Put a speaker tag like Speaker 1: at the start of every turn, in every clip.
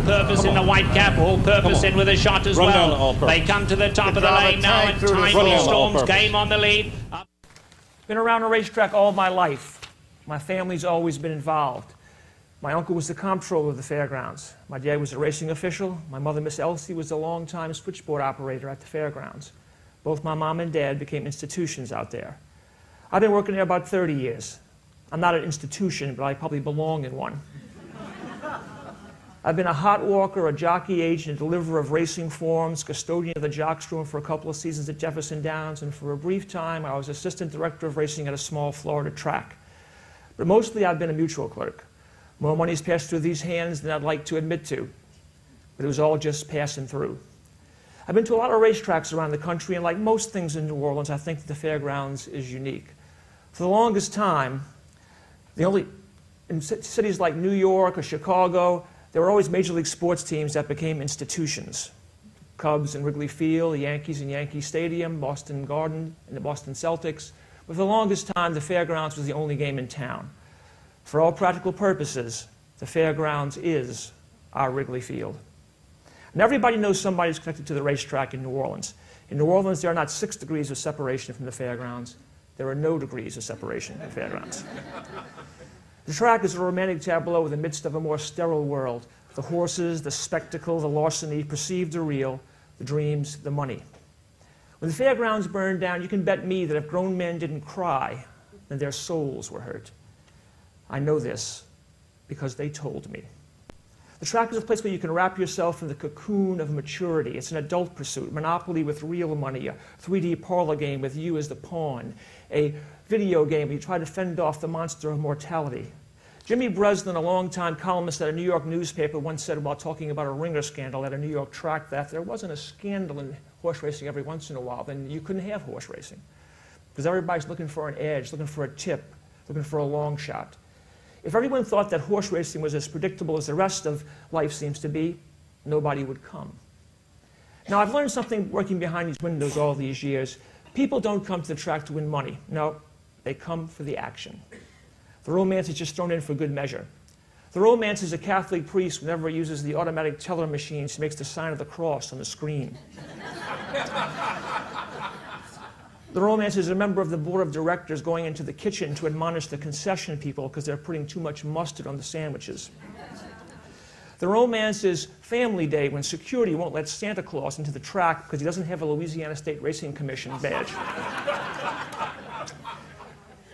Speaker 1: all-purpose in the white cap, all-purpose in with a shot as well. They come to the top of the lane now, and Tiny Storm's game on the lead.
Speaker 2: Been around a racetrack all my life. My family's always been involved. My uncle was the comptroller of the fairgrounds. My dad was a racing official. My mother, Miss Elsie, was a long-time switchboard operator at the fairgrounds. Both my mom and dad became institutions out there. I've been working there about 30 years. I'm not an institution, but I probably belong in one. I've been a hot walker, a jockey agent, a deliverer of racing forms, custodian of the jocks room for a couple of seasons at Jefferson Downs, and for a brief time I was assistant director of racing at a small Florida track. But mostly I've been a mutual clerk. More money's passed through these hands than I'd like to admit to, but it was all just passing through. I've been to a lot of racetracks around the country, and like most things in New Orleans, I think that the fairgrounds is unique. For the longest time, in cities like New York or Chicago, there were always Major League sports teams that became institutions. Cubs and Wrigley Field, the Yankees and Yankee Stadium, Boston Garden and the Boston Celtics. But for the longest time, the fairgrounds was the only game in town. For all practical purposes, the fairgrounds is our Wrigley Field. And everybody knows somebody who's connected to the racetrack in New Orleans. In New Orleans, there are not 6 degrees of separation from the fairgrounds. There are no degrees of separation from the fairgrounds. The track is a romantic tableau in the midst of a more sterile world. The horses, the spectacle, the larceny, perceived or real, the dreams, the money. When the fairgrounds burned down, you can bet me that if grown men didn't cry, then their souls were hurt. I know this because they told me. The track is a place where you can wrap yourself in the cocoon of maturity. It's an adult pursuit, Monopoly with real money, a 3D parlor game with you as the pawn, a video game where you try to fend off the monster of mortality. Jimmy Breslin, a longtime columnist at a New York newspaper, once said while talking about a ringer scandal at a New York track that if there wasn't a scandal in horse racing every once in a while, then you couldn't have horse racing. Because everybody's looking for an edge, looking for a tip, looking for a long shot. If everyone thought that horse racing was as predictable as the rest of life seems to be, nobody would come. Now, I've learned something working behind these windows all these years. People don't come to the track to win money. No, they come for the action. The romance is just thrown in for good measure. The romance is a Catholic priest whenever he uses the automatic teller machine, she makes the sign of the cross on the screen. The romance is a member of the board of directors going into the kitchen to admonish the concession people because they're putting too much mustard on the sandwiches. The romance is Family Day when security won't let Santa Claus into the track because he doesn't have a Louisiana State Racing Commission badge.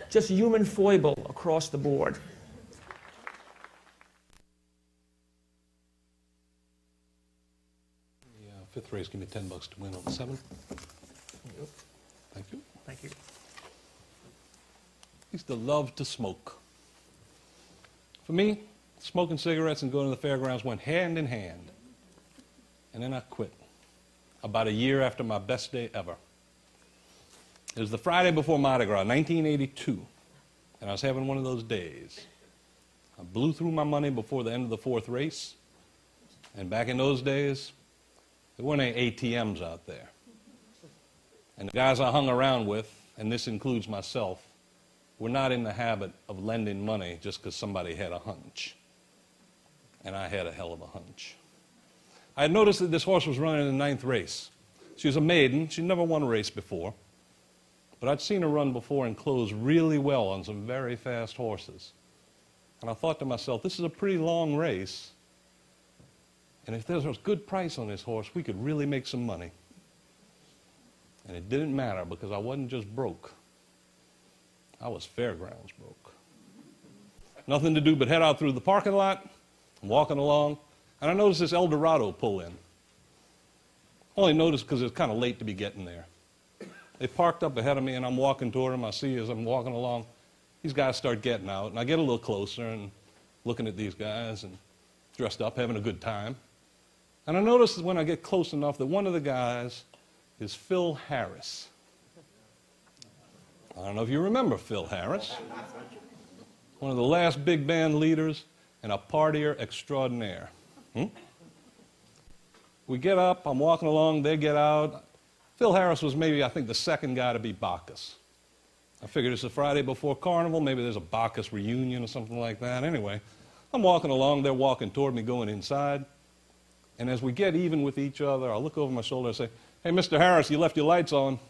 Speaker 2: Just human foible across the board.
Speaker 3: The fifth race, give me $10 to win on the 7th. Thank you.
Speaker 2: Thank you.
Speaker 3: I used to love to smoke. For me, smoking cigarettes and going to the fairgrounds went hand in hand. And then I quit about a year after my best day ever. It was the Friday before Mardi Gras, 1982, and I was having one of those days. I blew through my money before the end of the 4th race, and back in those days, there weren't any ATMs out there. And the guys I hung around with, and this includes myself, were not in the habit of lending money just because somebody had a hunch. And I had a hell of a hunch. I had noticed that this horse was running in the 9th race. She was a maiden. She'd never won a race before. But I'd seen her run before and close really well on some very fast horses. And I thought to myself, this is a pretty long race. And if there's a good price on this horse, we could really make some money. And it didn't matter because I wasn't just broke. I was fairgrounds broke. Nothing to do but head out through the parking lot, walking along, and I noticed this Eldorado pull in. Only noticed because it was kind of late to be getting there. They parked up ahead of me, and I'm walking toward them. I see as I'm walking along, these guys start getting out, and I get a little closer and looking at these guys and dressed up, having a good time. And I noticed when I get close enough that one of the guys is Phil Harris. I don't know if you remember Phil Harris. One of the last big band leaders and a partier extraordinaire. We get up, I'm walking along, they get out. Phil Harris was maybe, I think, the second guy to be Bacchus. I figured it's a Friday before Carnival, maybe there's a Bacchus reunion or something like that. Anyway, I'm walking along, they're walking toward me, going inside. And as we get even with each other, I'll look over my shoulder and say, "Hey, Mr. Harris, you left your lights on."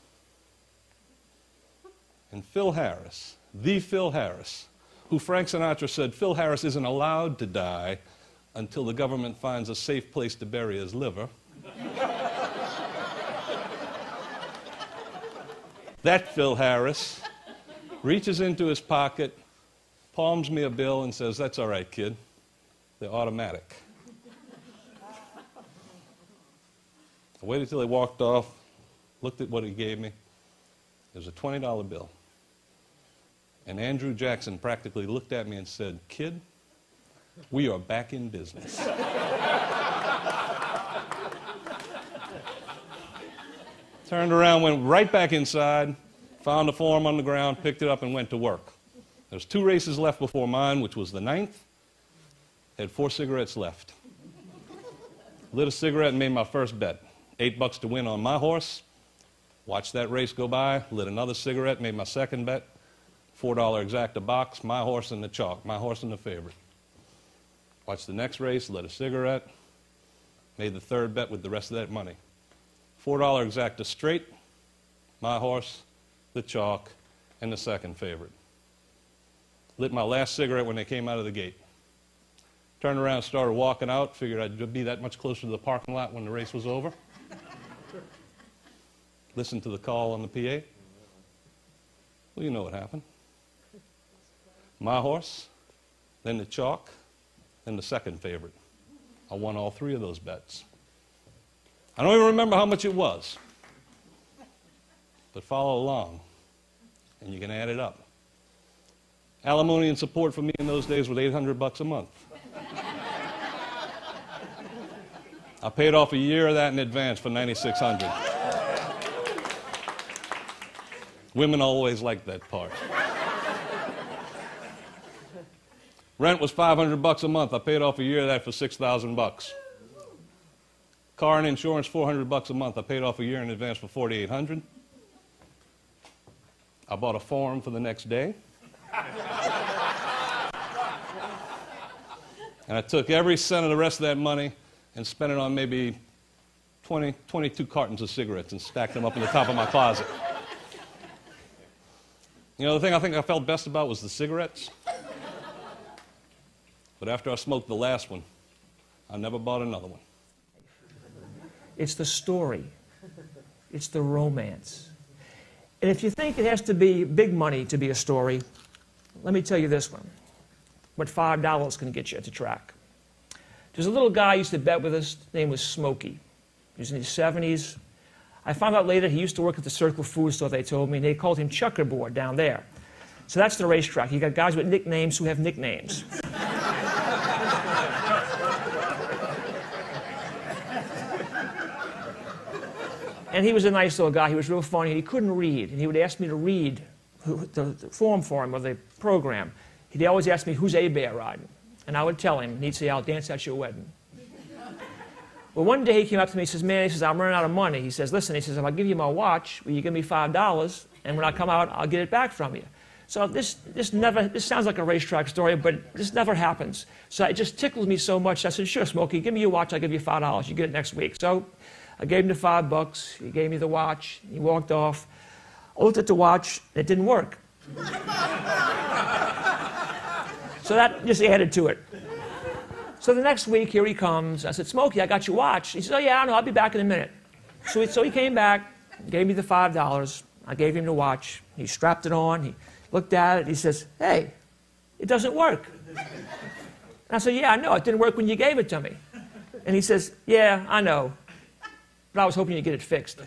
Speaker 3: And Phil Harris, the Phil Harris, who Frank Sinatra said Phil Harris isn't allowed to die until the government finds a safe place to bury his liver. That Phil Harris reaches into his pocket, palms me a bill, and says, "That's all right, kid. They're automatic." I waited till he walked off, looked at what he gave me. It was a $20 bill. And Andrew Jackson practically looked at me and said, "Kid, we are back in business." Turned around, went right back inside, found a form on the ground, picked it up, and went to work. There was 2 races left before mine, which was the 9th. Had 4 cigarettes left. Lit a cigarette and made my first bet. $8 to win on my horse. Watched that race go by, lit another cigarette, made my second bet. $4 exacta box, my horse and the chalk, my horse and the favorite. Watched the next race, lit a cigarette, made the third bet with the rest of that money. $4 exacta straight, my horse, the chalk, and the second favorite. Lit my last cigarette when they came out of the gate. Turned around, started walking out, figured I'd be that much closer to the parking lot when the race was over. Listened to the call on the PA. Well, you know what happened. My horse, then the chalk, then the second favorite. I won all 3 of those bets. I don't even remember how much it was. But follow along, and you can add it up. Alimony and support for me in those days was $800 a month. I paid off a year of that in advance for $9,600. Women always like that part. Rent was $500 a month. I paid off a year of that for $6,000. Car and insurance, $400 a month. I paid off a year in advance for $4,800. I bought a farm for the next day. And I took every cent of the rest of that money and spent it on maybe 22 cartons of cigarettes and stacked them up in the top of my closet. You know, the thing I think I felt best about was the cigarettes. But after I smoked the last one, I never bought another one.
Speaker 2: It's the story. It's the romance. And if you think it has to be big money to be a story, let me tell you this one. What $5 can get you at the track. There's a little guy who used to bet with us. His name was Smokey. He was in his 70s. I found out later he used to work at the Circle Food Store, they told me, and they called him Checkerboard down there. So that's the racetrack. You got guys with nicknames who have nicknames. And he was a nice little guy. He was real funny. He couldn't read, and he would ask me to read the form for him or the program. He'd always ask me, "Who's A-Bear riding?" And I would tell him, and he'd say, "I'll dance at your wedding." Well, one day he came up to me, he says, "Man," he says, "I'm running out of money." He says, "Listen," he says, "if I give you my watch, will you give me $5, and when I come out, I'll get it back from you." So this sounds like a racetrack story, but this never happens. So it just tickled me so much. I said, "Sure, Smokey, give me your watch, I'll give you $5. You get it next week." So I gave him the $5. He gave me the watch. He walked off. I looked at the watch. It didn't work. So that just added to it. So the next week, here he comes. I said, "Smokey, I got your watch." He said, "Oh, yeah, I know. I'll be back in a minute." So he came back, gave me the $5. I gave him the watch. He strapped it on. He looked at it. He says, "Hey, it doesn't work." And I said, "Yeah, I know. It didn't work when you gave it to me." And he says, "Yeah, I know. But I was hoping you'd get it fixed."